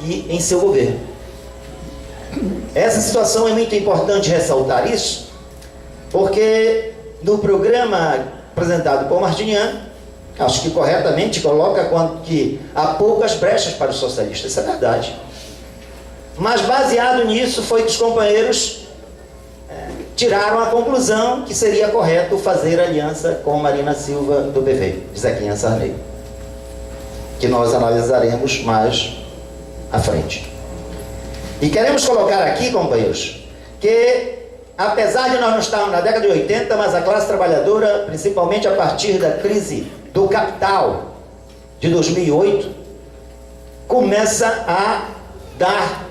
e em seu governo. Essa situação é muito importante ressaltar isso, porque no programa apresentado por Martiniano, acho que corretamente coloca que há poucas brechas para os socialistas, isso é verdade. Mas baseado nisso foi que os companheiros tiraram a conclusão que seria correto fazer aliança com Marina Silva do PV, de Zequinha Sarney, que nós analisaremos mais à frente. E queremos colocar aqui, companheiros, que apesar de nós não estarmos na década de 80, mas a classe trabalhadora, principalmente a partir da crise do capital de 2008, começa a dar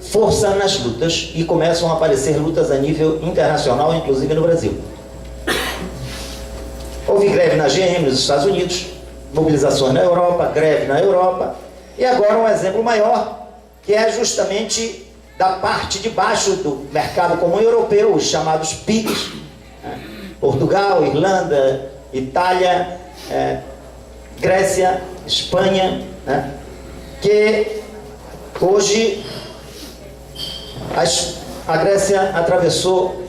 força nas lutas e começam a aparecer lutas a nível internacional, inclusive no Brasil. Houve greve na GM nos Estados Unidos, mobilizações na Europa, greve na Europa, e agora um exemplo maior, que é justamente da parte de baixo do mercado comum europeu, os chamados PIGs, Portugal, Irlanda, Itália, Grécia, Espanha, que hoje a Grécia atravessou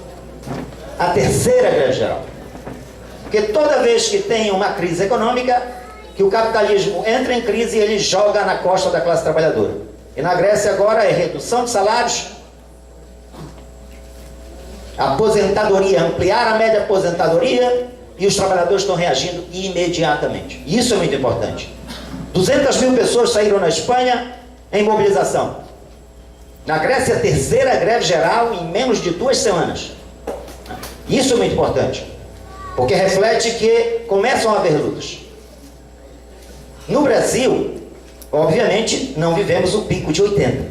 a terceira greve geral. Porque toda vez que tem uma crise econômica, que o capitalismo entra em crise, ele joga na costa da classe trabalhadora. E na Grécia agora é redução de salários, aposentadoria, ampliar a média aposentadoria, e os trabalhadores estão reagindo imediatamente. Isso é muito importante. 200 mil pessoas saíram na Espanha em mobilização. Na Grécia, a terceira greve geral em menos de 2 semanas. Isso é muito importante, porque reflete que começam a haver lutas. No Brasil, obviamente, não vivemos o pico de 80,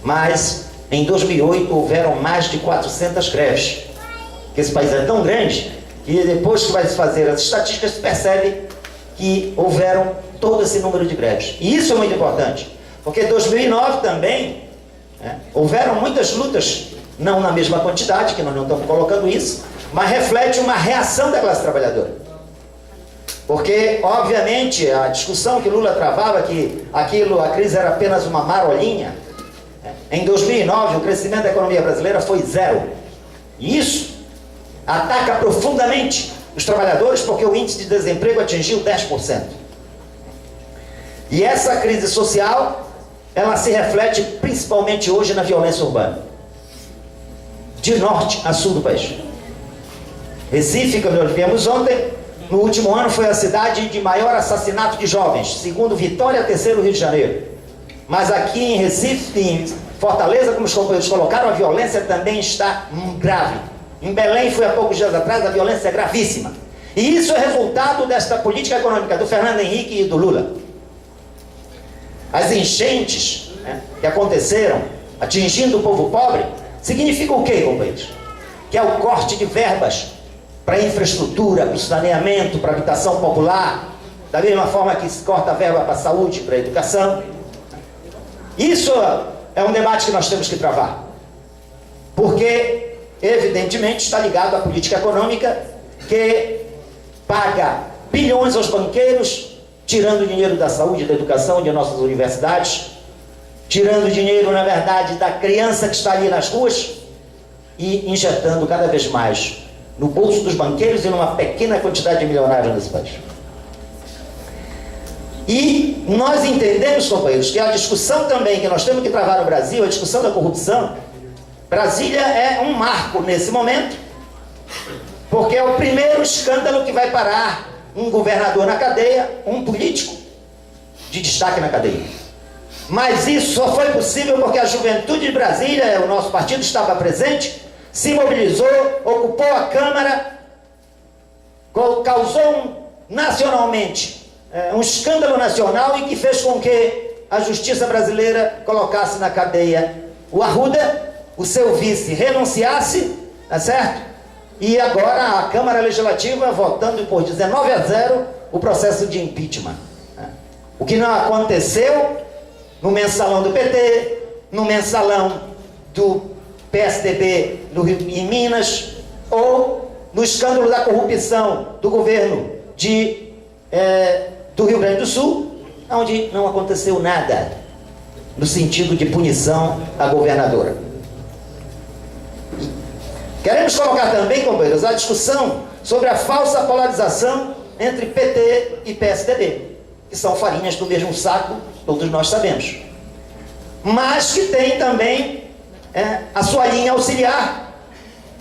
mas em 2008 houveram mais de 400 greves. Porque esse país é tão grande que depois que vai se fazer as estatísticas, se percebe que houveram todo esse número de greves. E isso é muito importante, porque em 2009 também houveram muitas lutas, não na mesma quantidade, que nós não estamos colocando isso, mas reflete uma reação da classe trabalhadora. Porque, obviamente, a discussão que Lula travava, que a crise era apenas uma marolinha, em 2009 o crescimento da economia brasileira foi 0. E isso ataca profundamente os trabalhadores, porque o índice de desemprego atingiu 10%. E essa crise social, ela se reflete principalmente hoje na violência urbana, de norte a sul do país. Recife, como nós vimos ontem, no último ano foi a cidade de maior assassinato de jovens, segundo Vitória, terceiro Rio de Janeiro. Mas aqui em Recife, em Fortaleza, como os companheiros colocaram, a violência também está grave. Em Belém, foi há poucos dias atrás, a violência é gravíssima. E isso é resultado desta política econômica do Fernando Henrique e do Lula. As enchentes que aconteceram, atingindo o povo pobre, significa o quê, companheiros? Que é o corte de verbas para infraestrutura, para o saneamento, para habitação popular, da mesma forma que se corta a verba para a saúde, para a educação. Isso é um debate que nós temos que travar, porque evidentemente está ligado à política econômica que paga bilhões aos banqueiros, tirando dinheiro da saúde, da educação, de nossas universidades, tirando dinheiro, na verdade, da criança que está ali nas ruas e injetando cada vez mais no bolso dos banqueiros e numa pequena quantidade de milionários nesse país. E nós entendemos, companheiros, que a discussão também que nós temos que travar no Brasil, a discussão da corrupção, Brasília é um marco nesse momento, porque é o primeiro escândalo que vai parar um governador na cadeia, um político de destaque na cadeia. Mas isso só foi possível porque a juventude de Brasília, o nosso partido estava presente, se mobilizou, ocupou a Câmara, causou nacionalmente um escândalo nacional e que fez com que a justiça brasileira colocasse na cadeia o Arruda, o seu vice renunciasse, tá certo? E agora a Câmara Legislativa votando por 19-0 o processo de impeachment. O que não aconteceu no mensalão do PT, no mensalão do PSDB em Minas, ou no escândalo da corrupção do governo do Rio Grande do Sul, onde não aconteceu nada. no sentido de punição à governadora. Queremos colocar também, companheiros, a discussão sobre a falsa polarização entre PT e PSDB, que são farinhas do mesmo saco, todos nós sabemos, mas que tem também a sua linha auxiliar,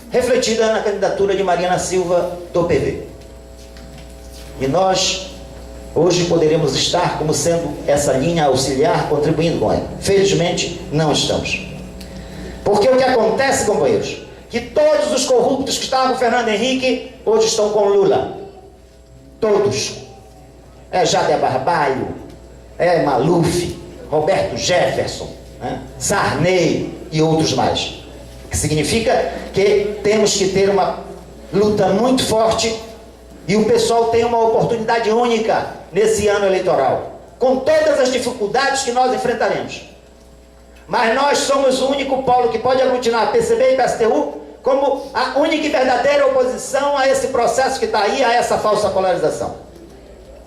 refletida na candidatura de Marina Silva do PV. E nós hoje poderemos estar como sendo essa linha auxiliar, contribuindo com ela. Felizmente, não estamos. Porque o que acontece, companheiros, que todos os corruptos que estavam com Fernando Henrique, hoje estão com Lula. Todos. Jader Barbalho, Maluf, Roberto Jefferson, Sarney e outros mais. O que significa que temos que ter uma luta muito forte e o pessoal tem uma oportunidade única nesse ano eleitoral, com todas as dificuldades que nós enfrentaremos. Mas nós somos o único polo que pode aglutinar PCB e PSTU como a única e verdadeira oposição a esse processo que está aí, a essa falsa polarização.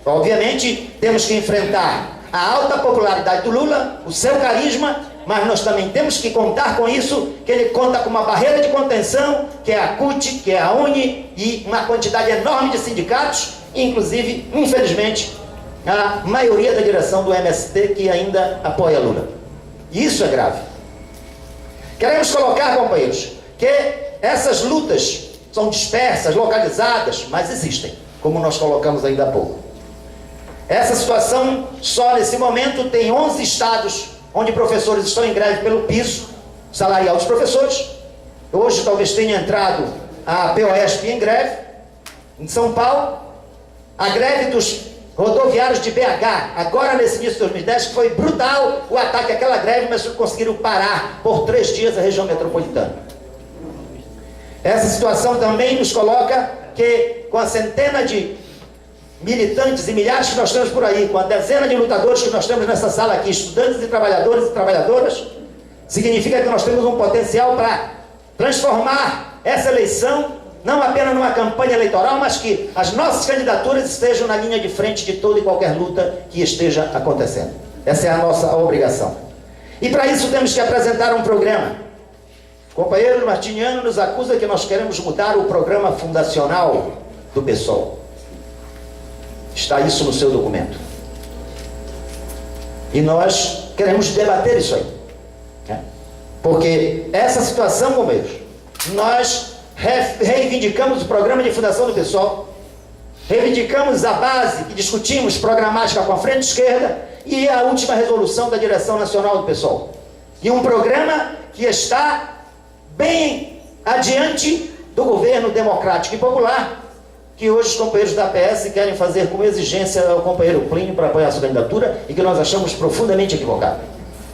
Obviamente, temos que enfrentar a alta popularidade do Lula, o seu carisma, mas nós também temos que contar com isso, que ele conta com uma barreira de contenção, que é a CUT, que é a UNE, e uma quantidade enorme de sindicatos, inclusive, infelizmente, a maioria da direção do MST que ainda apoia Lula. Isso é grave. Queremos colocar, companheiros, que essas lutas são dispersas, localizadas, mas existem, como nós colocamos ainda há pouco. Essa situação, só nesse momento, tem 11 estados onde professores estão em greve pelo piso salarial dos professores. Hoje talvez tenha entrado a POSP em greve, em São Paulo. A greve dos rodoviários de BH, agora nesse início de 2010, que foi brutal o ataque àquela greve, mas conseguiram parar por 3 dias a região metropolitana. Essa situação também nos coloca que, com a centena de militantes e milhares que nós temos por aí, com a dezena de lutadores que nós temos nessa sala aqui, estudantes e trabalhadores e trabalhadoras, significa que nós temos um potencial para transformar essa eleição, não apenas numa campanha eleitoral, mas que as nossas candidaturas estejam na linha de frente de toda e qualquer luta que esteja acontecendo. Essa é a nossa obrigação. E para isso temos que apresentar um programa. O companheiro Martiniano nos acusa que nós queremos mudar o programa fundacional do PSOL. Está isso no seu documento. E nós queremos debater isso aí. Porque essa situação, companheiros, nós reivindicamos o programa de fundação do PSOL, reivindicamos a base e discutimos programática com a frente esquerda e a última resolução da direção nacional do PSOL. E um programa que está bem adiante do governo democrático e popular, que hoje os companheiros da PS querem fazer como exigência ao companheiro Plínio para apoiar a sua candidatura e que nós achamos profundamente equivocado.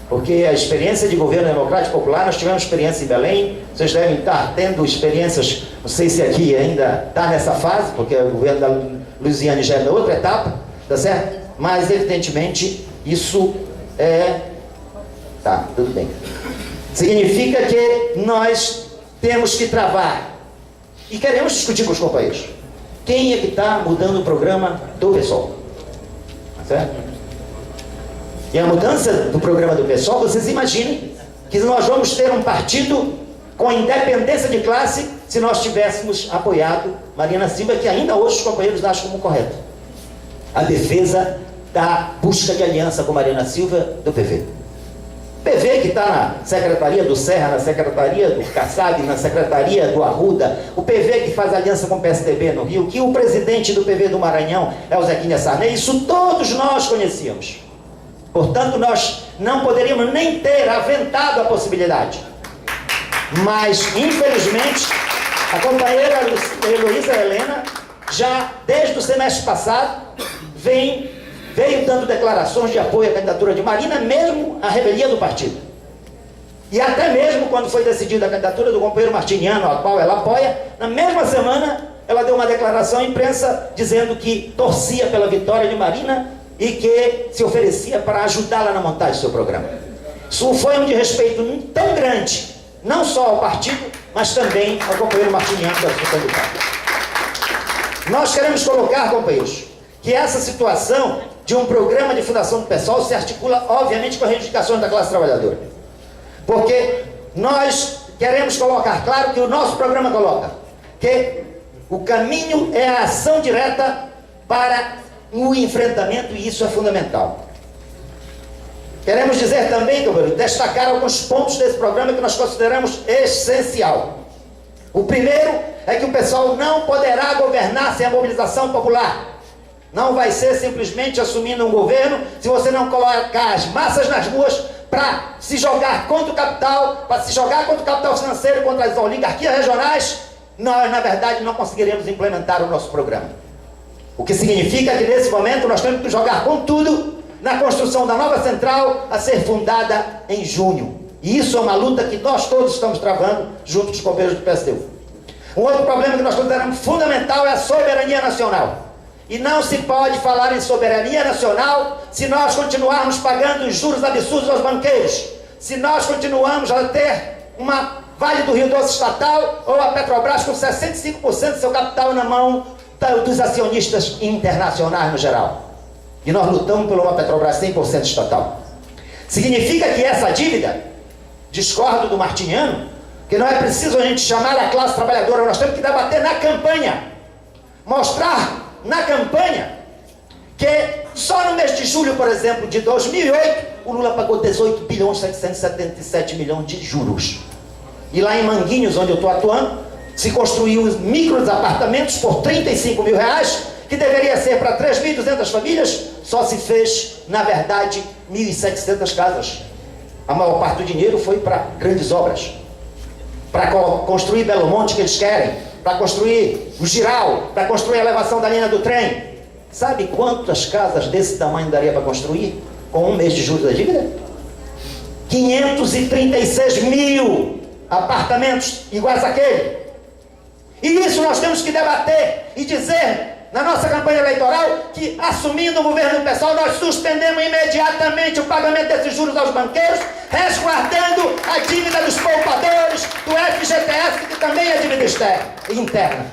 Porque a experiência de governo democrático popular, nós tivemos experiência em Belém, vocês devem estar tendo experiências, não sei se aqui ainda está nessa fase, porque o governo da Luiziane já é da outra etapa, tá certo? Mas evidentemente isso tá, tudo bem. Significa que nós temos que travar e queremos discutir com os companheiros. Quem é que está mudando o programa do PSOL? Certo? E a mudança do programa do PSOL, vocês imaginem que nós vamos ter um partido com independência de classe se nós tivéssemos apoiado Marina Silva, que ainda hoje os companheiros acham como correto. A defesa da busca de aliança com Marina Silva do PV. PV que está na secretaria do Serra, na secretaria do Kassab, na secretaria do Arruda, o PV que faz aliança com o PSDB no Rio, que o presidente do PV do Maranhão é o Zequinha Sarney, isso todos nós conhecíamos. Portanto, nós não poderíamos nem ter aventado a possibilidade. Mas, infelizmente, a companheira Heloísa Helena, já desde o semestre passado, veio dando declarações de apoio à candidatura de Marina, mesmo à revelia do partido. E até mesmo quando foi decidida a candidatura do companheiro Martiniano, a qual ela apoia, na mesma semana ela deu uma declaração à imprensa dizendo que torcia pela vitória de Marina e que se oferecia para ajudá-la na montagem do seu programa. Isso foi um desrespeito tão grande, não só ao partido, mas também ao companheiro Martiniano, que é o seu candidato. Nós queremos colocar, companheiros, que essa situação de um programa de fundação do PSOL se articula, obviamente, com as reivindicações da classe trabalhadora. Porque nós queremos colocar claro que o nosso programa coloca que o caminho é a ação direta para o enfrentamento, e isso é fundamental. Queremos dizer também, destacar alguns pontos desse programa que nós consideramos essencial. O primeiro é que o PSOL não poderá governar sem a mobilização popular. Não vai ser simplesmente assumindo um governo se você não colocar as massas nas ruas para se jogar contra o capital, para se jogar contra o capital financeiro, contra as oligarquias regionais. Nós, na verdade, não conseguiremos implementar o nosso programa. O que significa que, nesse momento, nós temos que jogar com tudo na construção da nova central a ser fundada em junho. E isso é uma luta que nós todos estamos travando junto com os companheiros do PSTU. Um outro problema que nós consideramos fundamental é a soberania nacional. E não se pode falar em soberania nacional se nós continuarmos pagando os juros absurdos aos banqueiros, se nós continuamos a ter uma Vale do Rio Doce estatal ou a Petrobras com 65% do seu capital na mão dos acionistas internacionais no geral. E nós lutamos por uma Petrobras 100% estatal. Significa que essa dívida, discordo do Martiniano, que não é preciso a gente chamar a classe trabalhadora, nós temos que debater na campanha, mostrar na campanha que só no mês de julho, por exemplo, de 2008, o Lula pagou 18 bilhões 777 milhões de juros. E lá em Manguinhos, onde eu estou atuando, se construiu micros apartamentos por 35 mil reais, que deveria ser para 3.200 famílias, só se fez, na verdade, 1.700 casas. A maior parte do dinheiro foi para grandes obras, para construir Belo Monte, que eles querem, para construir o Giral, para construir a elevação da linha do trem. Sabe quantas casas desse tamanho daria para construir com um mês de juros da dívida? 536 mil apartamentos iguais àquele. E isso nós temos que debater e dizer na nossa campanha eleitoral que, assumindo o governo do PSOL, nós suspendemos imediatamente o pagamento desses juros aos banqueiros, resguardando a dívida dos poupadores, do FGTS, que também é dívida interna.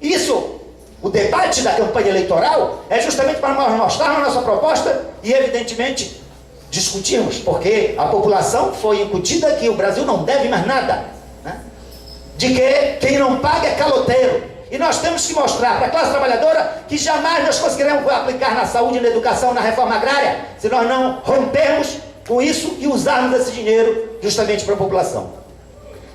Isso, o debate da campanha eleitoral é justamente para nós mostrarmos a nossa proposta e, evidentemente, discutirmos, porque a população foi incutida que o Brasil não deve mais nada, né? De que quem não paga é caloteiro. E nós temos que mostrar para a classe trabalhadora que jamais nós conseguiremos aplicar na saúde, na educação, na reforma agrária, se nós não rompermos com isso e usarmos esse dinheiro justamente para a população.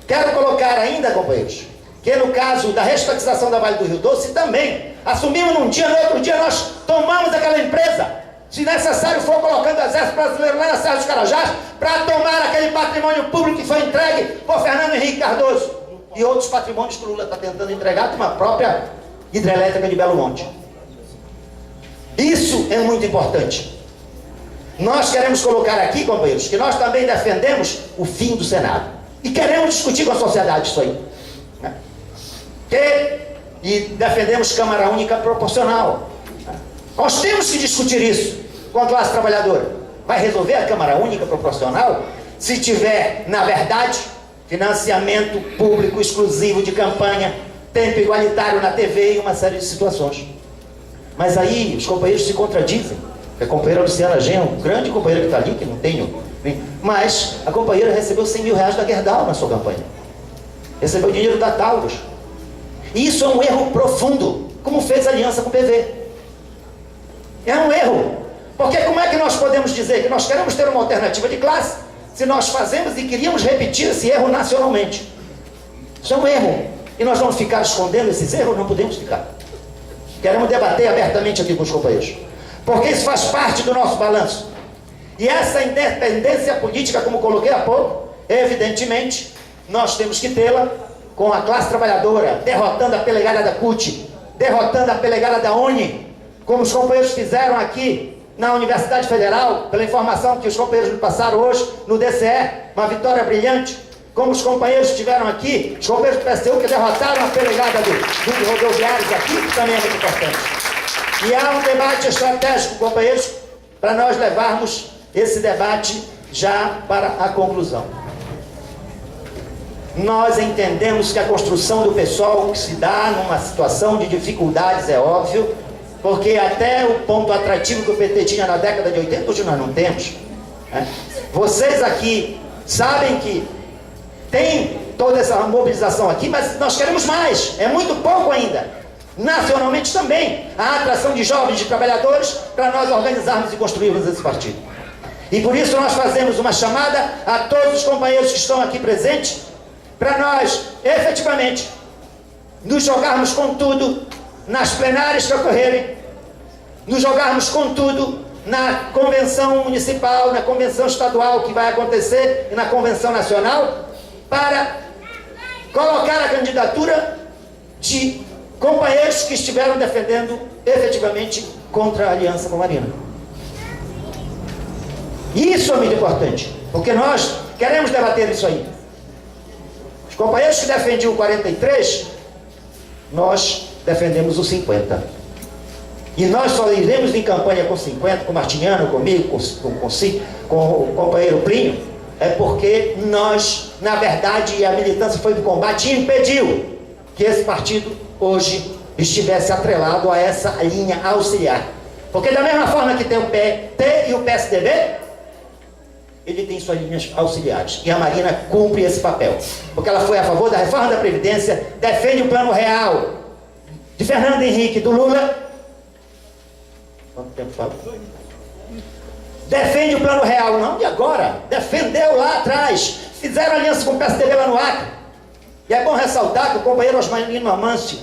Quero colocar ainda, companheiros, que no caso da restatização da Vale do Rio Doce também assumimos num dia, no outro dia nós tomamos aquela empresa, se necessário for colocando o exército brasileiro lá na Serra dos Carajás para tomar aquele patrimônio público que foi entregue por Fernando Henrique Cardoso e outros patrimônios que o Lula está tentando entregar, como a própria hidrelétrica de Belo Monte. Isso é muito importante. Nós queremos colocar aqui, companheiros, que nós também defendemos o fim do Senado. E queremos discutir com a sociedade isso aí, né? E defendemos Câmara Única Proporcional. Nós temos que discutir isso com a classe trabalhadora. Vai resolver a Câmara Única Proporcional se tiver, na verdade, financiamento público exclusivo de campanha, tempo igualitário na TV e uma série de situações. Mas aí os companheiros se contradizem. A companheira Luciana Genro, grande companheira que está ali, que não tenho, mas a companheira recebeu 100 mil reais da Gerdau na sua campanha. Recebeu dinheiro da Taurus. E isso é um erro profundo, como fez a aliança com o PV. É um erro. Porque como é que nós podemos dizer que nós queremos ter uma alternativa de classe se nós fazemos e queríamos repetir esse erro nacionalmente? Isso é um erro. E nós vamos ficar escondendo esses erros? Não podemos ficar. Queremos debater abertamente aqui com os companheiros. Porque isso faz parte do nosso balanço. E essa independência política, como coloquei há pouco, evidentemente, nós temos que tê-la com a classe trabalhadora, derrotando a pelegada da CUT, derrotando a pelegada da UNE, como os companheiros fizeram aqui na Universidade Federal, pela informação que os companheiros me passaram hoje no DCE, uma vitória brilhante, como os companheiros tiveram aqui, os companheiros do PSTU que derrotaram a pelegada dos rodoviários aqui, que também é muito importante. E há um debate estratégico, companheiros, para nós levarmos esse debate já para a conclusão. Nós entendemos que a construção do PSOL que se dá numa situação de dificuldades, é óbvio, porque até o ponto atrativo que o PT tinha na década de 80, hoje nós não temos, né? Vocês aqui sabem que tem toda essa mobilização aqui, mas nós queremos mais, é muito pouco ainda. Nacionalmente também, a atração de jovens, de trabalhadores, para nós organizarmos e construirmos esse partido. E por isso nós fazemos uma chamada a todos os companheiros que estão aqui presentes, para nós, efetivamente, nos jogarmos com tudo nas plenárias que ocorrerem, nos jogarmos com tudo na convenção municipal, na convenção estadual que vai acontecer e na convenção nacional, para colocar a candidatura de companheiros que estiveram defendendo efetivamente contra a aliança com a Marina. Isso é muito importante, porque nós queremos debater isso aí. Os companheiros que defendiam o 43, nós defendemos o 50. E nós só iremos em campanha com 50, com o Martiniano, comigo, com o companheiro Plínio, é porque nós, na verdade, a militância foi do combate e impediu que esse partido hoje estivesse atrelado a essa linha auxiliar. Porque da mesma forma que tem o PT e o PSDB, ele tem suas linhas auxiliares. E a Marina cumpre esse papel. Porque ela foi a favor da reforma da Previdência, defende o plano real de Fernando Henrique, do Lula. Quanto tempo fala? Defende o plano real, não de agora. Defendeu lá atrás. Fizeram aliança com o PSDB lá no Acre. E é bom ressaltar que o companheiro Osmanino Amâncio,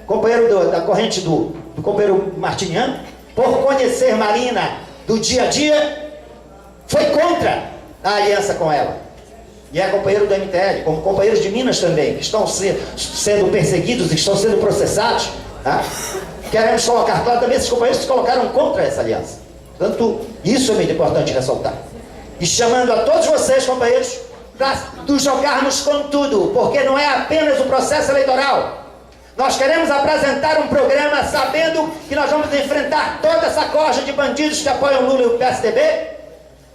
companheiro da corrente do companheiro Martiniano, por conhecer Marina do dia a dia, foi contra a aliança com ela. E é companheiro do MTL, como companheiros de Minas também, que estão sendo perseguidos e estão sendo processados. Tá? Queremos colocar claro também esses companheiros que se colocaram contra essa aliança. Portanto, isso é muito importante ressaltar. E chamando a todos vocês, companheiros, para nos jogarmos com tudo, porque não é apenas o processo eleitoral. Nós queremos apresentar um programa sabendo que nós vamos enfrentar toda essa corja de bandidos que apoiam o Lula e o PSDB,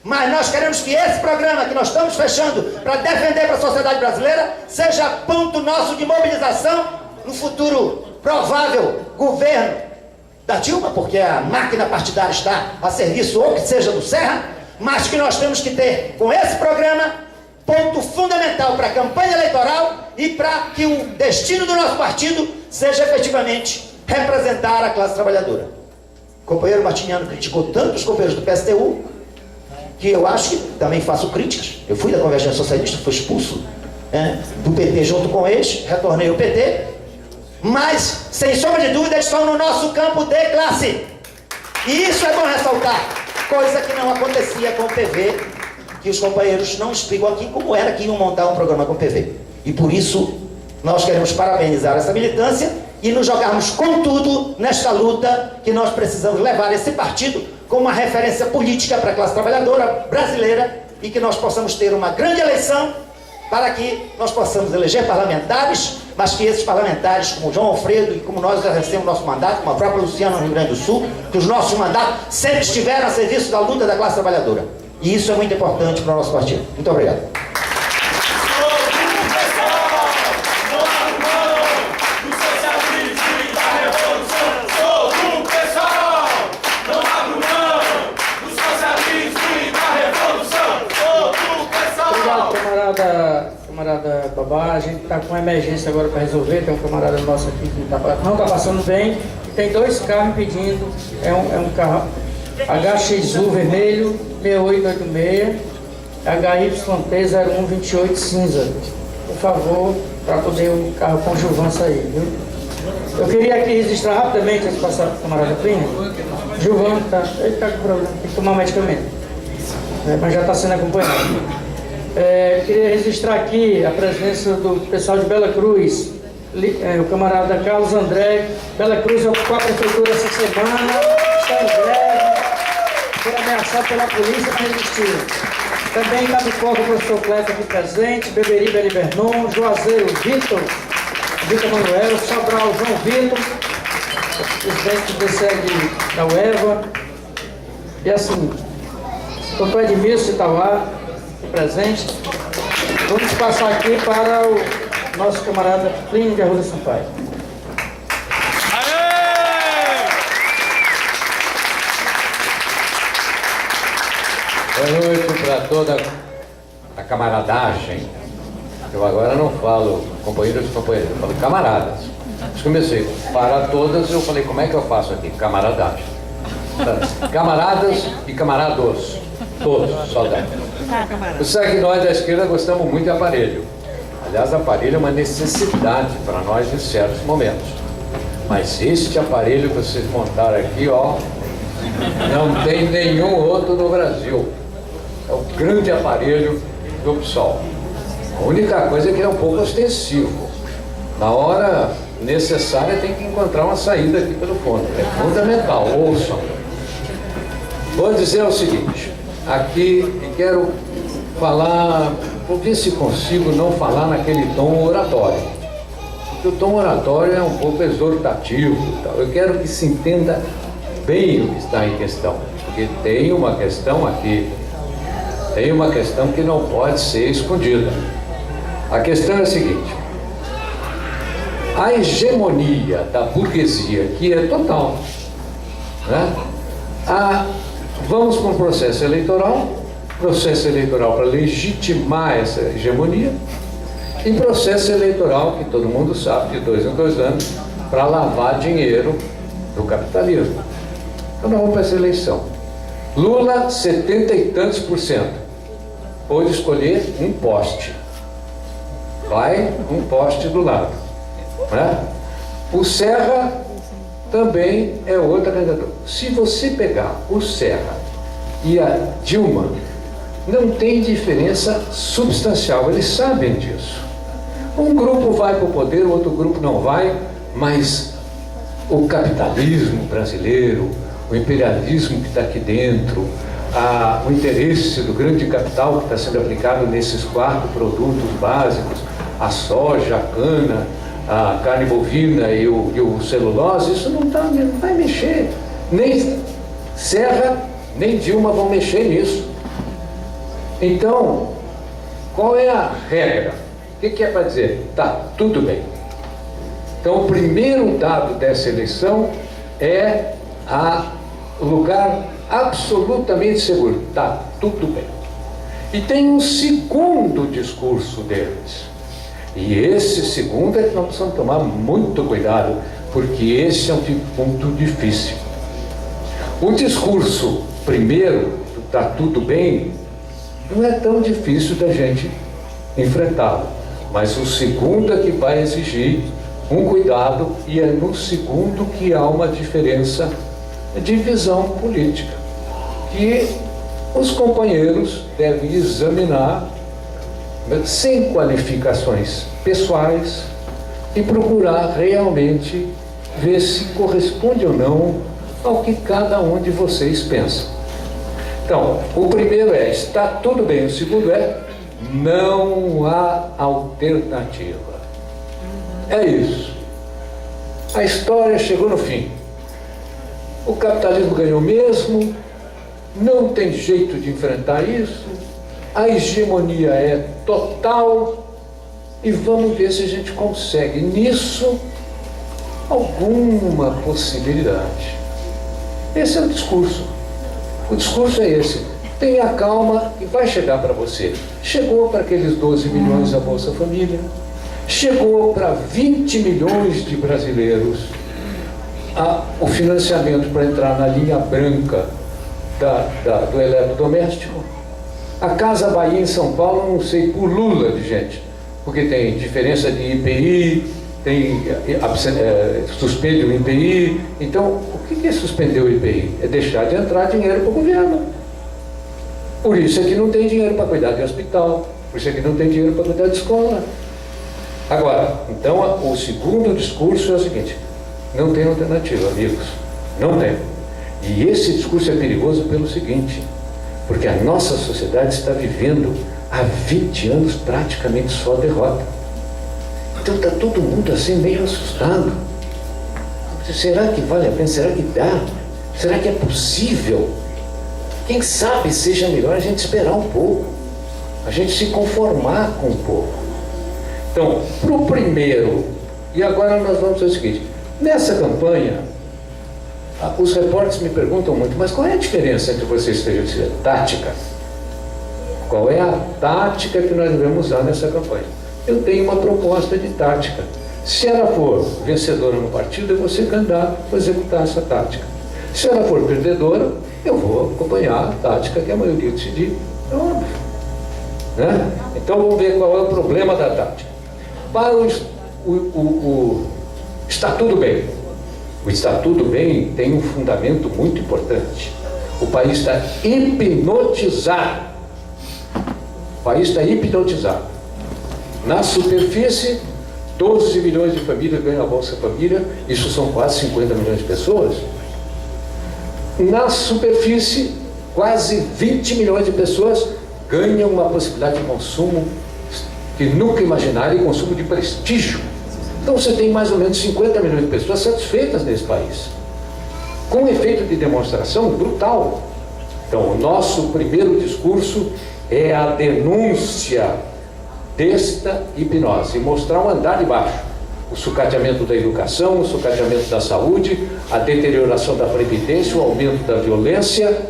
mas nós queremos que esse programa que nós estamos fechando para defender para a sociedade brasileira seja ponto nosso de mobilização no futuro provável governo da Dilma, porque a máquina partidária está a serviço ou que seja do Serra, mas que nós temos que ter com esse programa ponto fundamental para a campanha eleitoral e para que o destino do nosso partido seja efetivamente representar a classe trabalhadora. O companheiro Martiniano criticou tanto os companheiros do PSTU, que eu acho que também faço críticas. Eu fui da Convergência Socialista, fui expulso do PT junto com eles, retornei ao PT, mas, sem sombra de dúvida, eles estão no nosso campo de classe. E isso é bom ressaltar, coisa que não acontecia com o PV, que os companheiros não explicam aqui como era que iam montar um programa com o PV. E por isso, nós queremos parabenizar essa militância e nos jogarmos com tudo nesta luta que nós precisamos levar esse partido como uma referência política para a classe trabalhadora brasileira e que nós possamos ter uma grande eleição para que nós possamos eleger parlamentares, mas que esses parlamentares, como João Alfredo e como nós exercemos nosso mandato, como a própria Luciana no Rio Grande do Sul, que os nossos mandatos sempre estiveram a serviço da luta da classe trabalhadora. E isso é muito importante para o nosso partido. Muito obrigado. Camarada Babá, a gente está com uma emergência agora para resolver. Tem um camarada nosso aqui que não está passando bem, e tem dois carros pedindo. É um carro HXU vermelho 6886, HYT 0128 cinza. Por favor, para poder o carro conjuvância aí, viu? Eu queria aqui registrar rapidamente, antes de passar para o camarada Plínio. Gilvan, ele está com problema, tem que tomar medicamento, mas já está sendo acompanhado. Queria registrar aqui a presença do pessoal de Bela Cruz, o camarada Carlos André. Bela Cruz ocupou a prefeitura essa semana, está em greve, foi ameaçado pela polícia, mas resistiu. Também está de folga o professor Cleto aqui presente, Beberibe Elivernon, Juazeiro Vitor Manuel, Sobral João Vitor, presidente do DCE da UEVA, e assim, doutor Edmilson Itauá, presente. Vamos passar aqui para o nosso camarada Plínio de Arruda Sampaio. Boa noite para toda a camaradagem. Eu agora não falo companheiros e companheiras, eu falo camaradas. Eu comecei para todas, eu falei, como é que eu faço aqui? Camaradagem. Camaradas e camarados. Todos, só dá. Você sabe que nós da esquerda gostamos muito de aparelho. Aliás, aparelho é uma necessidade para nós em certos momentos. Mas este aparelho que vocês montaram aqui, ó, não tem nenhum outro no Brasil. É o grande aparelho do PSOL. A única coisa é que é um pouco ostensivo. Na hora necessária tem que encontrar uma saída aqui pelo fundo. É fundamental, ouçam. Vou dizer o seguinte, aqui quero falar, vou ver se consigo não falar naquele tom oratório. Porque o tom oratório é um pouco exortativo. Eu quero que se entenda bem o que está em questão. Porque tem uma questão aqui, tem uma questão que não pode ser escondida. A questão é a seguinte: a hegemonia da burguesia aqui é total, né? Vamos para um processo eleitoral para legitimar essa hegemonia, e processo eleitoral, que todo mundo sabe, de 2 em 2 anos, para lavar dinheiro do capitalismo. Então nós vamos para essa eleição. Lula, 70 e tantos %. Pode escolher um poste. Vai um poste do lado, né? O Serra também é outra candidatura. Se você pegar o Serra e a Dilma, não tem diferença substancial, eles sabem disso. Um grupo vai para o poder, o outro grupo não vai, mas o capitalismo brasileiro, o imperialismo que está aqui dentro, o interesse do grande capital que está sendo aplicado nesses 4 produtos básicos, a soja, a cana, a carne bovina e o celulose, isso não vai mexer. Nem Serra, nem Dilma vão mexer nisso. Então, qual é a regra? O que é para dizer? Tá, tudo bem. Então, o primeiro dado dessa eleição é o lugar absolutamente seguro. Tá, tudo bem. E tem um segundo discurso deles. E esse segundo é que nós precisamos tomar muito cuidado, porque esse é um ponto difícil. O discurso primeiro, está tudo bem, não é tão difícil da gente enfrentá-lo. Mas o segundo é que vai exigir um cuidado, e é no segundo que há uma diferença de visão política, que os companheiros devem examinar sem qualificações pessoais e procurar realmente ver se corresponde ou não ao que cada um de vocês pensa. Então, o primeiro é, está tudo bem. O segundo é, não há alternativa. É isso. A história chegou no fim. O capitalismo ganhou mesmo, não tem jeito de enfrentar isso, a hegemonia é total, e vamos ver se a gente consegue nisso alguma possibilidade. Esse é o discurso. O discurso é esse. Tenha calma e vai chegar para você. Chegou para aqueles 12 milhões da Bolsa Família, chegou para 20 milhões de brasileiros o financiamento para entrar na linha branca do eletrodoméstico. A Casa Bahia em São Paulo, não sei, por Lula de gente, porque tem diferença de IPI, suspende o IPI. Então, o que é suspender o IPI? É deixar de entrar dinheiro para o governo. Por isso é que não tem dinheiro para cuidar de hospital, por isso é que não tem dinheiro para cuidar de escola. Agora, então, o segundo discurso é o seguinte: não tem alternativa, amigos, não tem. E esse discurso é perigoso pelo seguinte, porque a nossa sociedade está vivendo há 20 anos praticamente só derrota. Então está todo mundo assim meio assustado. Será que vale a pena? Será que dá? Será que é possível? Quem sabe seja melhor a gente esperar um pouco, a gente se conformar com um pouco. Então, para o primeiro, e agora nós vamos fazer o seguinte: nessa campanha, os repórteres me perguntam muito, mas qual é a diferença entre vocês três? Tática. Qual é a tática que nós devemos usar nessa campanha? Eu tenho uma proposta de tática. Se ela for vencedora no partido, eu vou ser candidato para executar essa tática. Se ela for perdedora, eu vou acompanhar a tática que a maioria decidir. É óbvio. Né? Então vamos ver qual é o problema da tática. Para o Estatuto do Bem. O Estatuto do Bem tem um fundamento muito importante. O país está hipnotizado. O país está hipnotizado. Na superfície, 12 milhões de famílias ganham a Bolsa Família, isso são quase 50 milhões de pessoas. Na superfície, quase 20 milhões de pessoas ganham uma possibilidade de consumo que nunca imaginaram, e consumo de prestígio. Então você tem mais ou menos 50 milhões de pessoas satisfeitas nesse país, com um efeito de demonstração brutal. Então o nosso primeiro discurso é a denúncia desta hipnose, mostrar um andar de baixo, o sucateamento da educação, o sucateamento da saúde, a deterioração da previdência, o aumento da violência,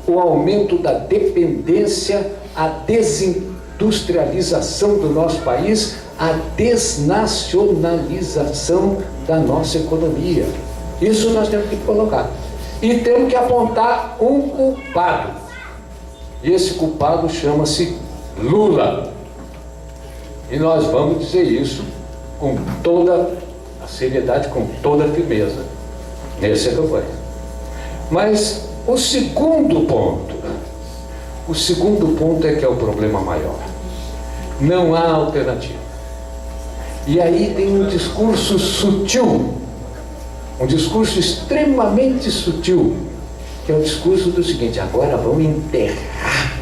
o aumento da dependência, a desindustrialização do nosso país, a desnacionalização da nossa economia. Isso nós temos que colocar. E temos que apontar um culpado. E esse culpado chama-se Lula. E nós vamos dizer isso com toda a seriedade, com toda a firmeza nessa campanha. Mas o segundo ponto é que é o problema maior. Não há alternativa. E aí tem um discurso sutil, um discurso extremamente sutil, que é o discurso do seguinte: agora vamos enterrar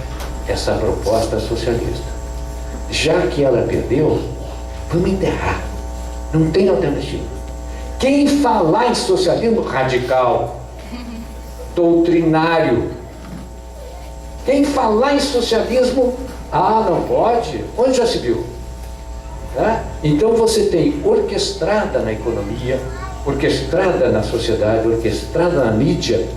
essa proposta socialista. Já que ela perdeu, vamos enterrar. Não tem alternativa. Quem falar em socialismo radical, doutrinário, quem falar em socialismo, não pode, onde já se viu? Tá? Então você tem orquestrada na economia, orquestrada na sociedade, orquestrada na mídia,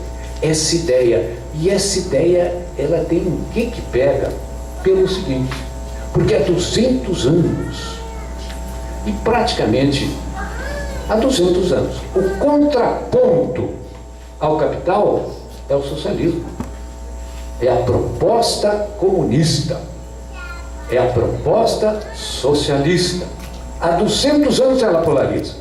essa ideia. E essa ideia, ela tem um que pega pelo seguinte: porque há 200 anos, e praticamente há 200 anos, o contraponto ao capital é o socialismo, é a proposta comunista, é a proposta socialista. Há 200 anos ela polariza.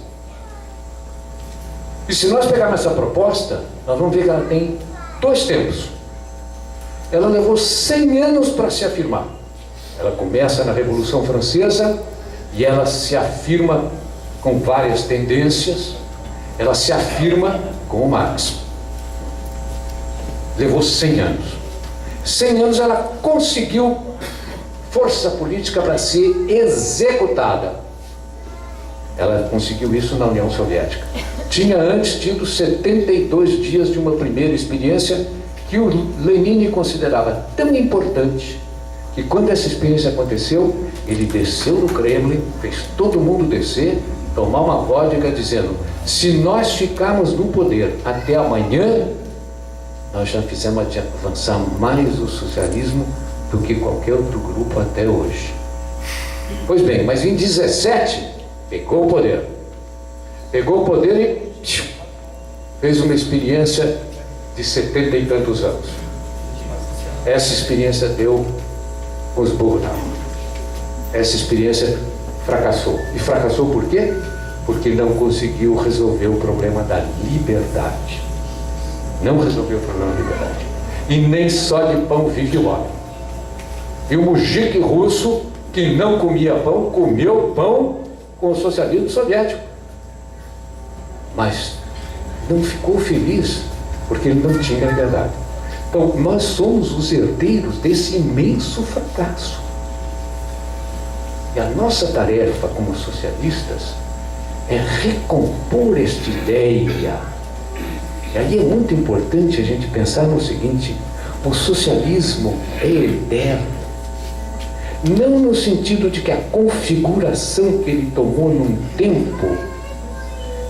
E se nós pegarmos essa proposta, nós vamos ver que ela tem dois tempos. Ela levou 100 anos para se afirmar. Ela começa na Revolução Francesa e ela se afirma com várias tendências. Ela se afirma com o Marx. Levou 100 anos. 100 anos ela conseguiu força política para ser executada. Ela conseguiu isso na União Soviética. Tinha antes tido 72 dias de uma primeira experiência que o Lenin considerava tão importante que quando essa experiência aconteceu, ele desceu no Kremlin, fez todo mundo descer, tomar uma vodka dizendo: se nós ficarmos no poder até amanhã, nós já fizemos avançar mais o socialismo do que qualquer outro grupo até hoje. Pois bem, mas em 17 pegou o poder e fez uma experiência de 70 e tantos anos. Essa experiência deu os burros na mão. Essa experiência fracassou. E fracassou por quê? Porque não conseguiu resolver o problema da liberdade. Não resolveu o problema da liberdade. E nem só de pão vive o homem. E o mujique russo, que não comia pão, comeu pão com o socialismo soviético. Mas não ficou feliz, porque ele não tinha liberdade. Então, nós somos os herdeiros desse imenso fracasso. E a nossa tarefa como socialistas é recompor esta ideia. E aí é muito importante a gente pensar no seguinte: o socialismo é eterno. Não no sentido de que a configuração que ele tomou num tempo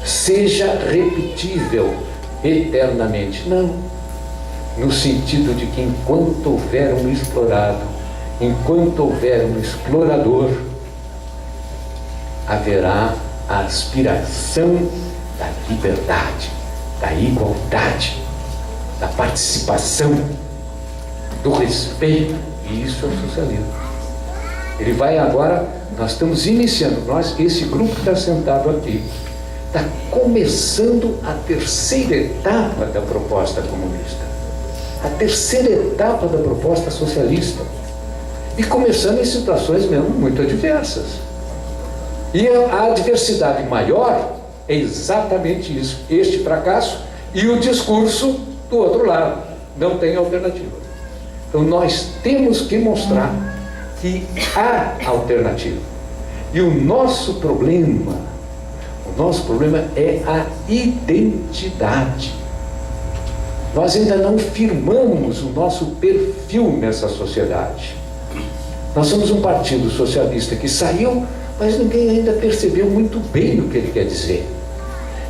seja repetível eternamente. Não. No sentido de que enquanto houver um explorado, enquanto houver um explorador, haverá a aspiração da liberdade, da igualdade, da participação, do respeito, e isso é o socialismo. Ele vai agora, nós estamos iniciando, esse grupo que está sentado aqui, está começando a terceira etapa da proposta comunista, a terceira etapa da proposta socialista, e começando em situações mesmo muito adversas. E a adversidade maior é exatamente isso, este fracasso e o discurso do outro lado, não tem alternativa. Então nós temos que mostrar que há alternativa. E o nosso problema é a identidade. Nós ainda não firmamos o nosso perfil nessa sociedade. Nós somos um partido socialista que saiu, mas ninguém ainda percebeu muito bem o que ele quer dizer.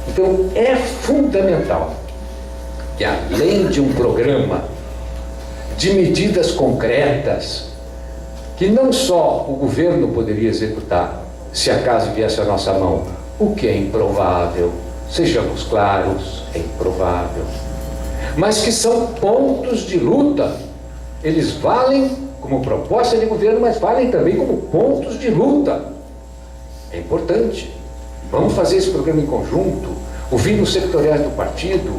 Então é fundamental que, além de um programa de medidas concretas, que não só o governo poderia executar, se acaso viesse à nossa mão, o que é improvável, sejamos claros, é improvável, mas que são pontos de luta. Eles valem como proposta de governo, mas valem também como pontos de luta. É importante. Vamos fazer esse programa em conjunto, ouvindo os sectoriais do partido,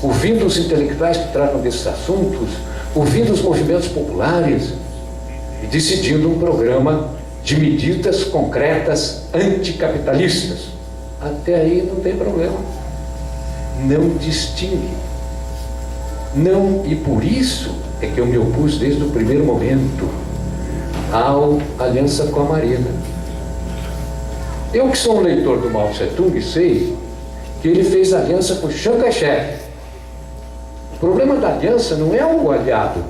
ouvindo os intelectuais que tratam desses assuntos, ouvindo os movimentos populares e decidindo um programa de medidas concretas anticapitalistas. Até aí não tem problema. Não distingue. Não, e por isso é que eu me opus desde o primeiro momento à aliança com a Marina. Eu que sou um leitor do Mao Tse-tung sei que ele fez aliança com Chiang Kai-shek. O problema da aliança não é o aliado.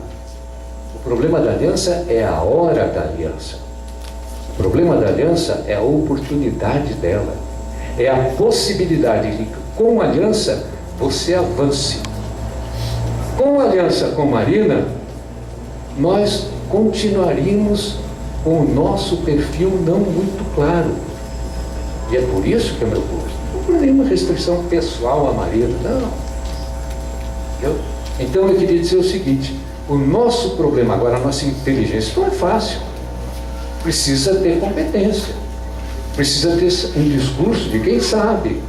O problema da aliança é a hora da aliança. O problema da aliança é a oportunidade dela. É a possibilidade de que com a aliança você avance. Com a aliança com Marina, nós continuaríamos com o nosso perfil não muito claro. E é por isso que eu me opus. Não por nenhuma restrição pessoal à Marina, não. Então eu queria dizer o seguinte: o nosso problema agora, a nossa inteligência não é fácil. Precisa ter competência. Precisa ter um discurso de quem sabe,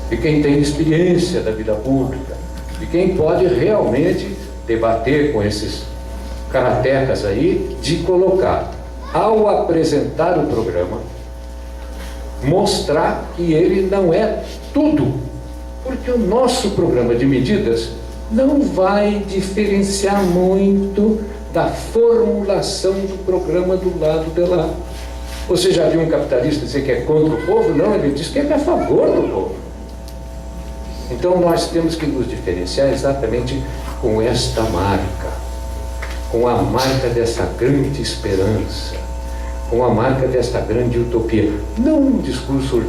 de quem tem experiência da vida pública, de quem pode realmente debater com esses karatecas aí, de colocar, ao apresentar o programa, mostrar que ele não é tudo, porque o nosso programa de medidas não vai diferenciar muito da formulação do programa do lado de lá. Você já viu um capitalista dizer que é contra o povo? Não, ele diz que é a favor do povo. Então nós temos que nos diferenciar exatamente com esta marca, com a marca dessa grande esperança, com a marca desta grande utopia. Não um discurso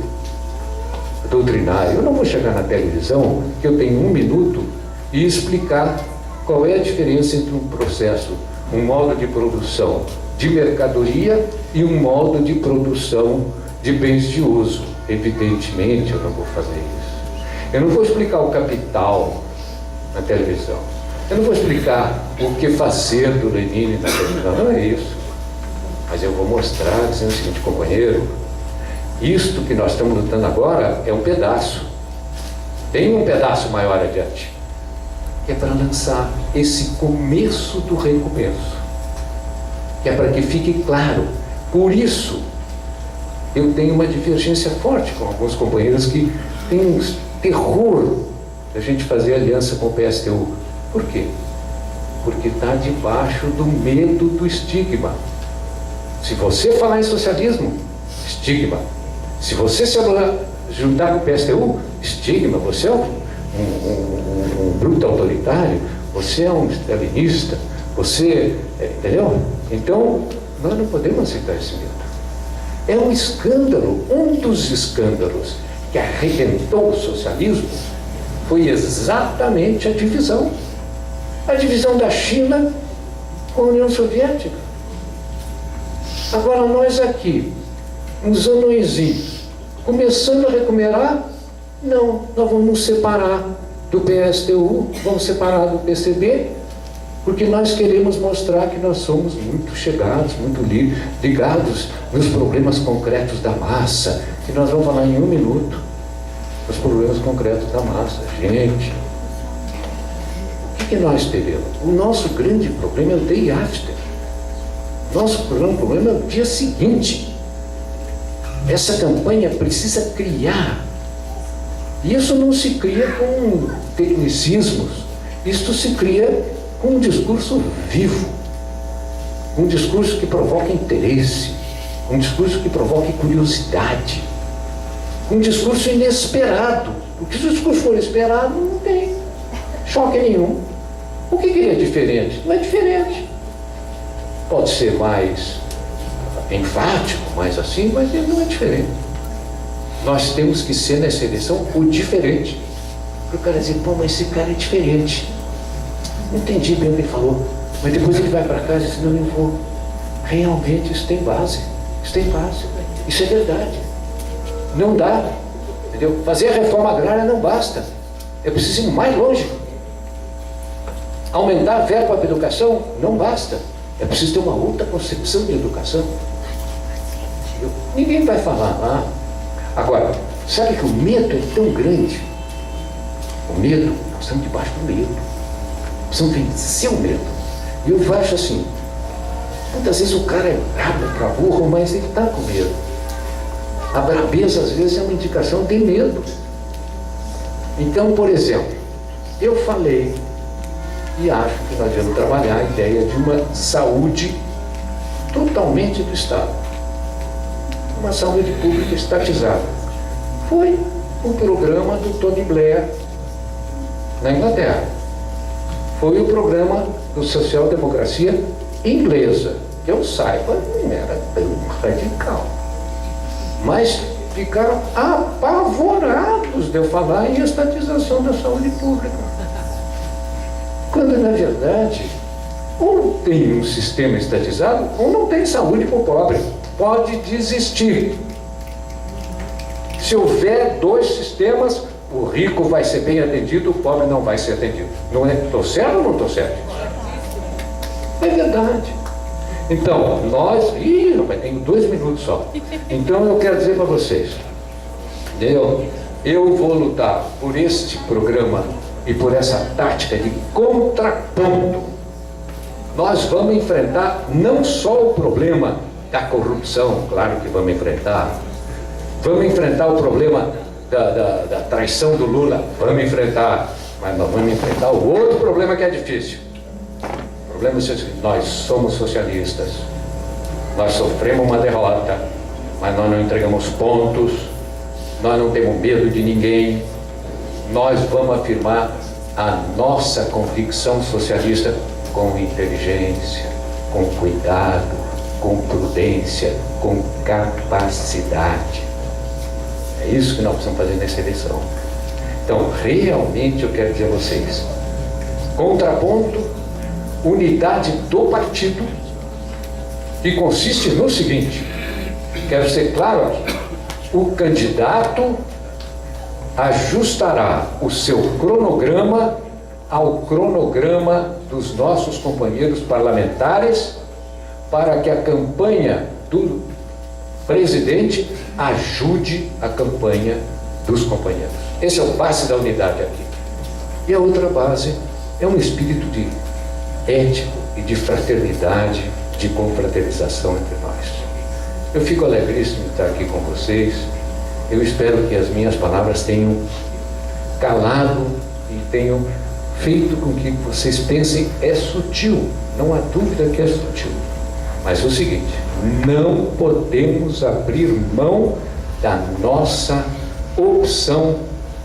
doutrinário. Eu não vou chegar na televisão, que eu tenho 1 minuto, e explicar qual é a diferença entre um processo, um modo de produção de mercadoria e um modo de produção de bens de uso. Evidentemente eu não vou fazer isso. Eu não vou explicar o capital na televisão. Eu não vou explicar o que fazer do Lenin na televisão. Não é isso. Mas eu vou mostrar, dizendo o seguinte: companheiro, isto que nós estamos lutando agora é um pedaço. Tem um pedaço maior adiante, que é para lançar esse começo do recomeço, que é para que fique claro. Por isso eu tenho uma divergência forte com alguns companheiros que têm um terror da gente fazer aliança com o PSTU. Por quê? Porque está debaixo do medo do estigma. Se você falar em socialismo, estigma. Se você se juntar com o PSTU, estigma. Você é um bruto autoritário, você é um stalinista, você, entendeu? Então, nós não podemos aceitar esse medo. É um escândalo. Um dos escândalos que arrebentou o socialismo foi exatamente a divisão da China com a União Soviética. Agora nós aqui, uns anõezinhos, começando a recuperar, não, nós vamos nos separar do PSTU, vamos separar do PCB, porque nós queremos mostrar que nós somos muito chegados, muito ligados nos problemas concretos da massa, que nós vamos falar em 1 minuto, os problemas concretos da massa. Gente, o que nós teremos? O nosso grande problema é o day after. Nosso problema é o dia seguinte. Essa campanha precisa criar. E isso não se cria com tecnicismos, isso se cria com um discurso vivo, um discurso que provoca interesse, um discurso que provoque curiosidade, um discurso inesperado. Porque se o discurso for esperado, não tem choque nenhum. O que é diferente? Não é diferente. Pode ser mais enfático, mais assim, mas ele não é diferente. Nós temos que ser nessa eleição o diferente. Para o cara dizer, pô, mas esse cara é diferente. Não entendi bem o que ele falou. Mas depois ele vai para casa e diz, não, eu vou. Realmente isso tem base. Isso tem base. Isso é verdade. Não dá. Entendeu? Fazer a reforma agrária não basta. É preciso ir mais longe. Aumentar a verba para a educação não basta. É preciso ter uma outra concepção de educação. Ninguém vai falar lá. Agora, sabe que o medo é tão grande? O medo, nós estamos debaixo do medo. Precisamos vencer o medo. E eu acho assim, muitas vezes o cara é brabo para burro, mas ele está com medo. A brabeza às vezes é uma indicação de medo. Então, por exemplo, eu falei e acho que nós devemos trabalhar a ideia de uma saúde totalmente do Estado. Uma saúde pública estatizada. Foi o programa do Tony Blair na Inglaterra. Foi o programa do social-democracia inglesa. Que eu saiba, não era tão radical. Mas ficaram apavorados de eu falar em estatização da saúde pública. Quando, na verdade, ou tem um sistema estatizado, ou não tem saúde para o pobre. Pode desistir. Se houver 2 sistemas, o rico vai ser bem atendido, o pobre não vai ser atendido. Não é? Estou certo ou não estou certo? É verdade. Então, nós... Ih, rapaz, tenho 2 minutos só. Então, eu quero dizer para vocês, eu vou lutar por este programa e por essa tática de contraponto. Nós vamos enfrentar não só o problema da corrupção, claro que vamos enfrentar o problema da traição do Lula, vamos enfrentar, mas nós vamos enfrentar o outro problema que é difícil. O problema é que nós somos socialistas, nós sofremos uma derrota, mas nós não entregamos pontos, nós não temos medo de ninguém, nós vamos afirmar a nossa convicção socialista com inteligência, com cuidado, com prudência, com capacidade. É isso que nós precisamos fazer nessa eleição. Então, realmente eu quero dizer a vocês, contraponto, unidade do partido, que consiste no seguinte, quero ser claro aqui, o candidato ajustará o seu cronograma ao cronograma dos nossos companheiros parlamentares para que a campanha do presidente ajude a campanha dos companheiros. Esse é o base da unidade aqui. E a outra base é um espírito de ético e de fraternidade, de confraternização entre nós. Eu fico alegríssimo de estar aqui com vocês. Eu espero que as minhas palavras tenham calado e tenham feito com que vocês pensem, é sutil, não há dúvida que é sutil. Mas é o seguinte, não podemos abrir mão da nossa opção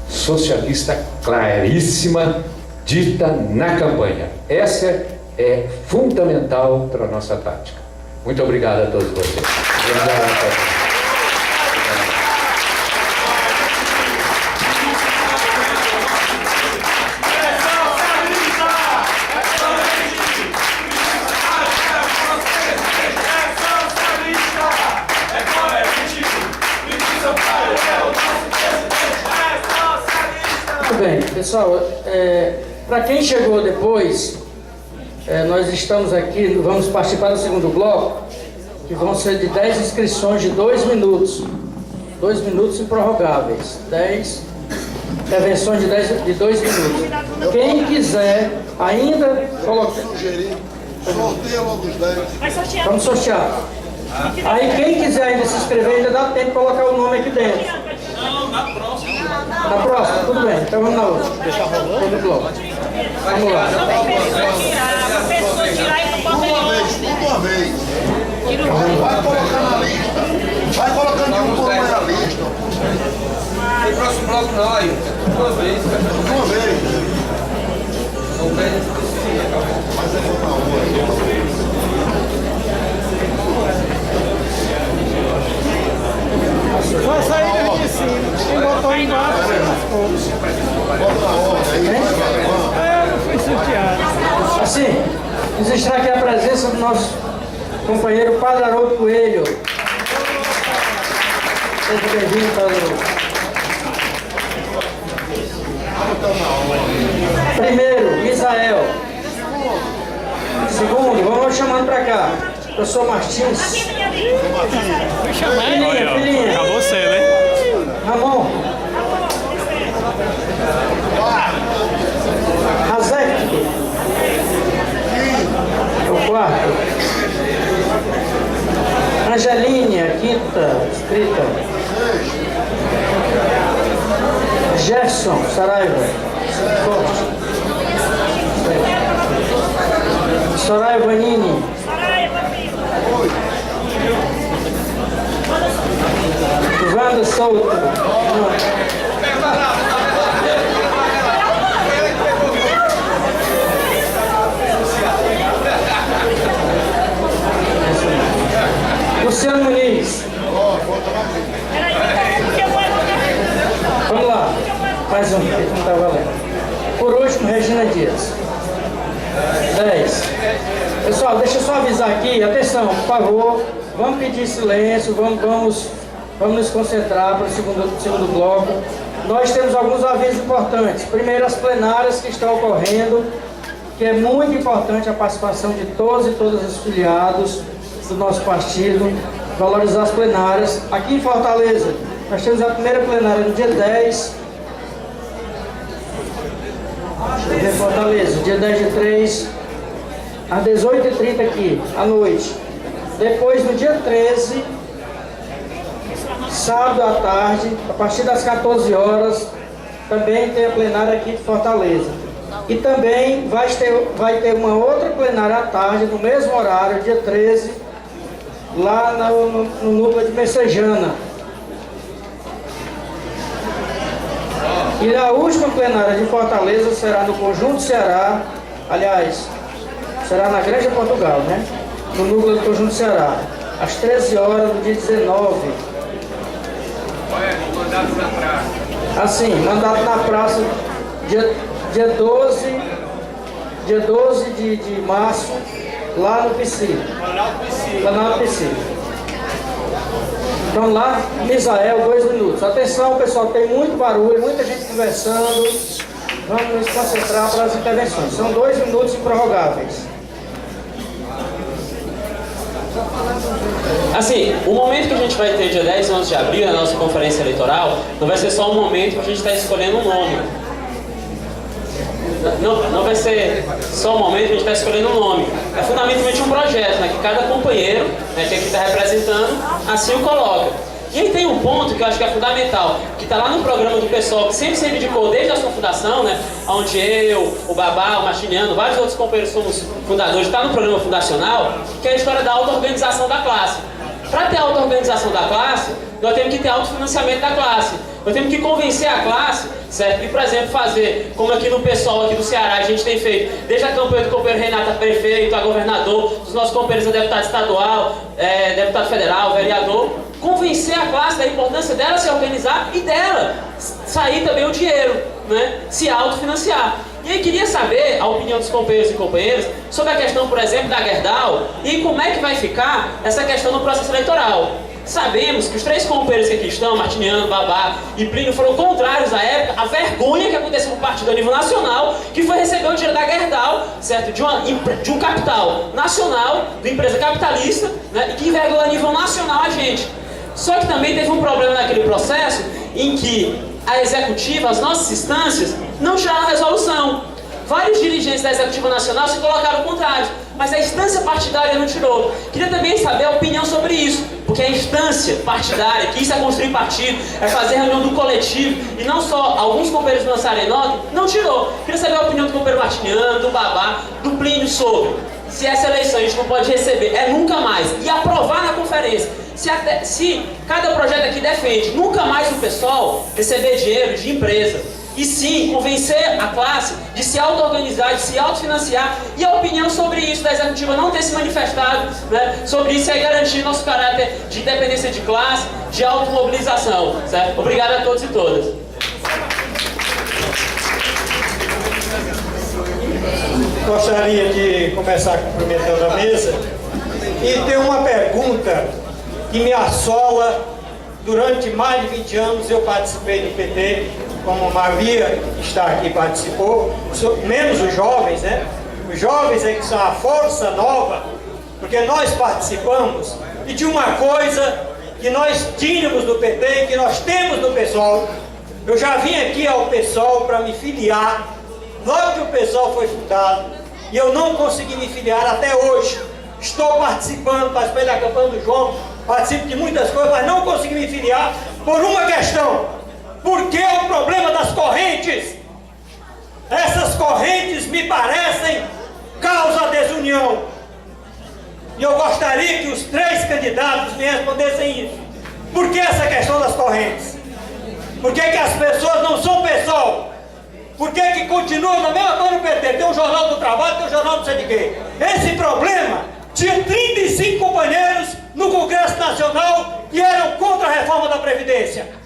socialista claríssima, dita na campanha. Essa é fundamental para a nossa tática. Muito obrigado a todos vocês. Obrigado. Muito bem, pessoal, para quem chegou depois, nós estamos aqui, vamos partir para o segundo bloco, que vão ser de 10 inscrições de 2 minutos. 2 minutos improrrogáveis. 10 intervenções de 2 minutos. Quem quiser ainda colocar. Sorteia logo os 10. Vamos sortear. Aí quem quiser ainda se inscrever, ainda dá tempo de colocar o nome aqui dentro. Não, na próxima. Na próxima? Tudo bem. Então vamos na outra. Deixa rolando. Todo bloco. Vamos lá. Uma vez. Vai colocando na lista. Vai colocando de um por um na lista. No próximo bloco não, aí. Uma vez, cara. Uma vez. Não perde. Mas eu vou na rua. Só saíram de cima. Quem botou embaixo foi nas cores. Bota na ordem aí. Eu fui sorteado. Assim, registrar aqui a presença do nosso companheiro Padre Haroldo Coelho. Seja bem-vindo, Padre Haroldo. Primeiro, Misael. Segundo, vamos chamando para cá. Professor Martins. Fui chamando. Filhinha. Acabou você, né? Ramon. Razek. O quarto. Angeline, a quinta, escrita. Jefferson, Saraiva. Soraya Vanini. Wanda Souto. Luciano Muniz. Vamos lá. Mais um, que não está valendo. Por último, Regina Dias. 10. Pessoal, deixa eu só avisar aqui, atenção, por favor, vamos pedir silêncio, vamos nos concentrar para o segundo bloco. Nós temos alguns avisos importantes. Primeiro, as plenárias que estão ocorrendo, que é muito importante a participação de todos e todas os filiados do nosso partido, valorizar as plenárias. Aqui em Fortaleza, nós temos a primeira plenária no dia 10, em Fortaleza, dia 10 de 3, às 18h30 aqui, à noite. Depois, no dia 13, sábado à tarde, a partir das 14 horas, também tem a plenária aqui de Fortaleza. E também vai ter uma outra plenária à tarde, no mesmo horário, dia 13, lá no núcleo de Messejana. E a última plenária de Fortaleza será no Conjunto Ceará, aliás, será na Granja Portugal, né? No núcleo do Conjunto Ceará, às 13 horas do dia 19. Mandato na praça. Assim, mandato na praça, dia 12 de março, lá no PC. Lá no PC. Então lá, Misael, 2 minutos. Atenção, pessoal, tem muito barulho, muita gente conversando. Vamos nos concentrar para as intervenções. São 2 minutos improrrogáveis. Assim, o momento que a gente vai ter dia 10 e 11 de abril, na nossa conferência eleitoral, não vai ser só um momento que a gente está escolhendo um nome. Não vai ser só um momento que a gente está escolhendo um nome. É fundamentalmente um projeto, né, que cada companheiro, né, que aqui está representando, assim o coloca. E aí tem um ponto que eu acho que é fundamental, que está lá no programa do pessoal, que sempre se reivindicou desde a sua fundação, né, onde eu, o Babá, o Martiniano, vários outros companheiros somos fundadores, está no programa fundacional, que é a história da auto-organização da classe. Para ter auto-organização da classe, nós temos que ter autofinanciamento da classe. Nós temos que convencer a classe, certo? E, por exemplo, fazer, como aqui no pessoal aqui do Ceará, a gente tem feito, desde a campanha do companheiro Renato a prefeito, a governador, dos nossos companheiros a deputado estadual, deputado federal, vereador, convencer a classe da importância dela se organizar e dela sair também o dinheiro, né? Se autofinanciar. E aí queria saber a opinião dos companheiros e companheiras sobre a questão, por exemplo, da Gerdau e como é que vai ficar essa questão no processo eleitoral. Sabemos que os 3 companheiros que aqui estão, Martiniano, Babá e Plínio, foram contrários à época à vergonha que aconteceu no partido a nível nacional, que foi receber o dinheiro da Gerdau, certo? De um capital nacional, de uma empresa capitalista, né? E que envergonhou a nível nacional a gente. Só que também teve um problema naquele processo em que a executiva, as nossas instâncias, não tiraram a resolução. Vários dirigentes da Executiva Nacional se colocaram contrários, mas a instância partidária não tirou. Queria também saber a opinião sobre isso, porque a instância partidária, que isso é construir partido, é fazer reunião do coletivo, e não só alguns companheiros lançarem nota, não tirou. Queria saber a opinião do companheiro Martiniano, do Babá, do Plínio sobre se essa eleição a gente não pode receber, é nunca mais, e aprovar na conferência. Se cada projeto aqui defende nunca mais o pessoal receber dinheiro de empresa, e sim convencer a classe de se auto-organizar, de se autofinanciar, e a opinião sobre isso da executiva não ter se manifestado, né, sobre isso é garantir nosso caráter de independência de classe, de automobilização, certo? Obrigado a todos e todas. Gostaria de começar cumprimentando a mesa e ter uma pergunta que me assola. Durante mais de 20 anos eu participei do PT, como a maioria que está aqui participou, menos os jovens, né? Os jovens é que são a força nova, porque nós participamos e de uma coisa que nós tínhamos do PT e que nós temos do PSOL. Eu já vim aqui ao PSOL para me filiar, logo que o PSOL foi fundado, e eu não consegui me filiar até hoje. Estou participando, participei da campanha do João, participo de muitas coisas, mas não consegui me filiar por uma questão. Porque o problema das correntes, essas correntes me parecem causa desunião. E eu gostaria que os 3 candidatos me respondessem isso. Por que essa questão das correntes? Por que as pessoas não são PSOL? Por que continuam na mesma coisa no PT? Tem o Jornal do Trabalho, tem o Jornal do sei de quê. Esse problema tinha 35 companheiros no Congresso Nacional que eram contra a reforma da Previdência.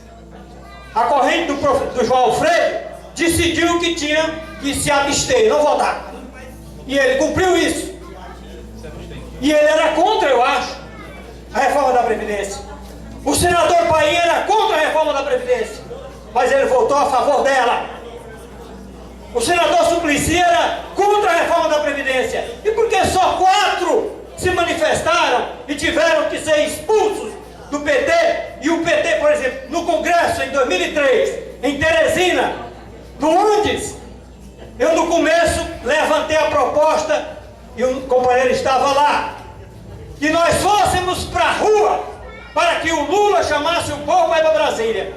A corrente do João Alfredo decidiu que tinha que se abster, não votar. E ele cumpriu isso. E ele era contra, eu acho, a reforma da Previdência. O senador Paim era contra a reforma da Previdência, mas ele votou a favor dela. O senador Suplicy era contra a reforma da Previdência. E por que só 4 se manifestaram e tiveram que ser expulsos do PT? E o PT, por exemplo, no Congresso em 2003, em Teresina, no Andes, eu no começo levantei a proposta e o companheiro estava lá, que nós fôssemos para a rua para que o Lula chamasse o povo para ir para Brasília.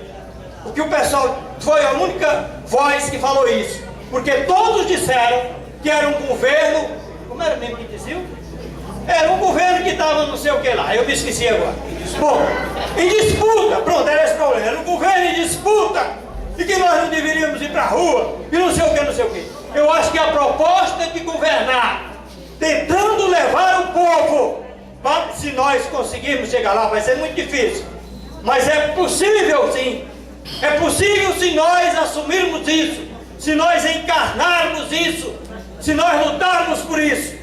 O que o pessoal foi a única voz que falou isso, porque todos disseram que era um governo, como era mesmo que diziam? Era um governo que estava não sei o que lá, eu me esqueci agora. Bom, em disputa, pronto, era esse problema, era um governo em disputa, e que nós não deveríamos ir para a rua, e não sei o que, não sei o que. Eu acho que a proposta de governar, tentando levar o povo, se nós conseguirmos chegar lá, vai ser muito difícil, mas é possível sim, é possível se nós assumirmos isso, se nós encarnarmos isso, se nós lutarmos por isso,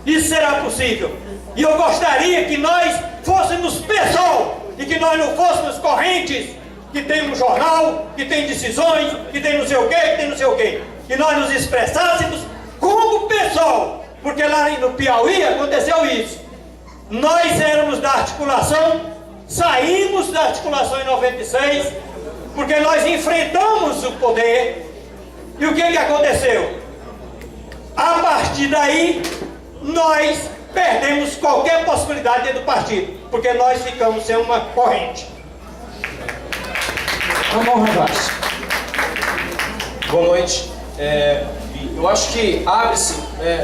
isso será possível. E eu gostaria que nós fôssemos PSOL e que nós não fôssemos correntes que tem um jornal, que tem decisões, que tem não sei o quê, que tem não sei o quê. Que nós nos expressássemos como PSOL, porque lá no Piauí aconteceu isso. Nós éramos da articulação, saímos da articulação em 96, porque nós enfrentamos o poder. E o que aconteceu? A partir daí, nós perdemos qualquer possibilidade dentro do partido, porque nós ficamos sem uma corrente. Ramon Rivas. Boa noite. Eu acho que abre-se,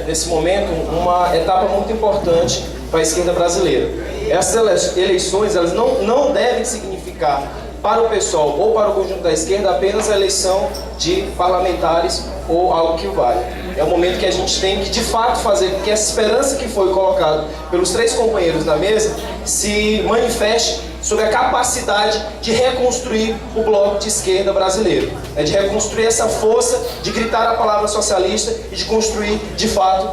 nesse momento, uma etapa muito importante para a esquerda brasileira. Essas eleições, elas não devem significar para o PSOL ou para o conjunto da esquerda apenas a eleição de parlamentares ou algo que valha. É o momento que a gente tem que de fato fazer com que essa esperança que foi colocada pelos 3 companheiros na mesa se manifeste sobre a capacidade de reconstruir o bloco de esquerda brasileiro, de reconstruir essa força, de gritar a palavra socialista e de construir, de fato,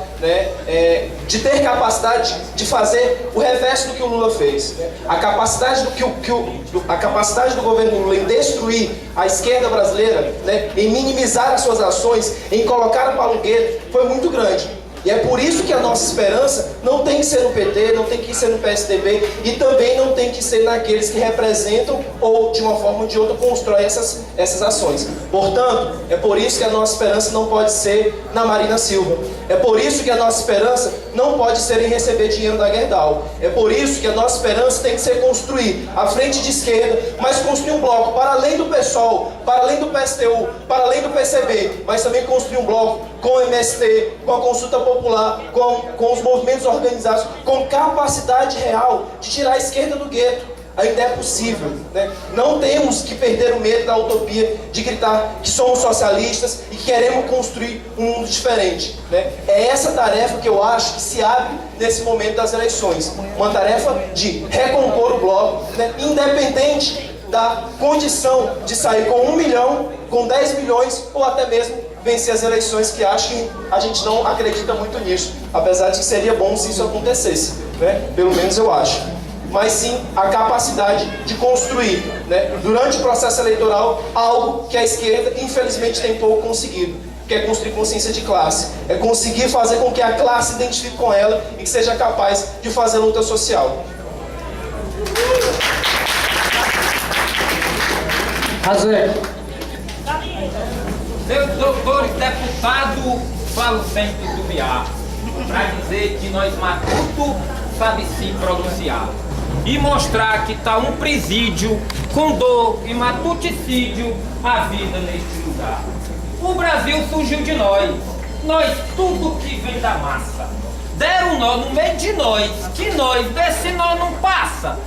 de ter capacidade de fazer o reverso do que o Lula fez. A capacidade do governo Lula em destruir a esquerda brasileira, em minimizar as suas ações, em colocar o pau no gueto, foi muito grande. E é por isso que a nossa esperança não tem que ser no PT, não tem que ser no PSDB e também não tem que ser naqueles que representam ou, de uma forma ou de outra, constroem essas ações. Portanto, é por isso que a nossa esperança não pode ser na Marina Silva. É por isso que a nossa esperança não pode ser em receber dinheiro da Gerdau. É por isso que a nossa esperança tem que ser construir a frente de esquerda, mas construir um bloco para além do PSOL, para além do PSTU, para além do PCB, mas também construir um bloco com o MST, com a consulta popular, com os movimentos organizados, com capacidade real de tirar a esquerda do gueto. Ainda é possível, Não temos que perder o medo da utopia de gritar que somos socialistas e que queremos construir um mundo diferente, É essa tarefa que eu acho que se abre nesse momento das eleições. Uma tarefa de recompor o bloco, independente da condição de sair com 1 milhão, com 10 milhões ou até mesmo vencer as eleições, que acho que a gente não acredita muito nisso, apesar de que seria bom se isso acontecesse, Pelo menos eu acho. Mas sim a capacidade de construir, durante o processo eleitoral, algo que a esquerda infelizmente tem pouco conseguido, que é construir consciência de classe, é conseguir fazer com que a classe se identifique com ela e que seja capaz de fazer luta social. Razé. Meus doutores deputados, falo sem titubear, para dizer que nós matuto sabe se pronunciar. E mostrar que está um presídio com dor e matuticídio a vida neste lugar. O Brasil surgiu de nós tudo que vem da massa. Deram um nó no meio de nós, que nós desse nó não passa.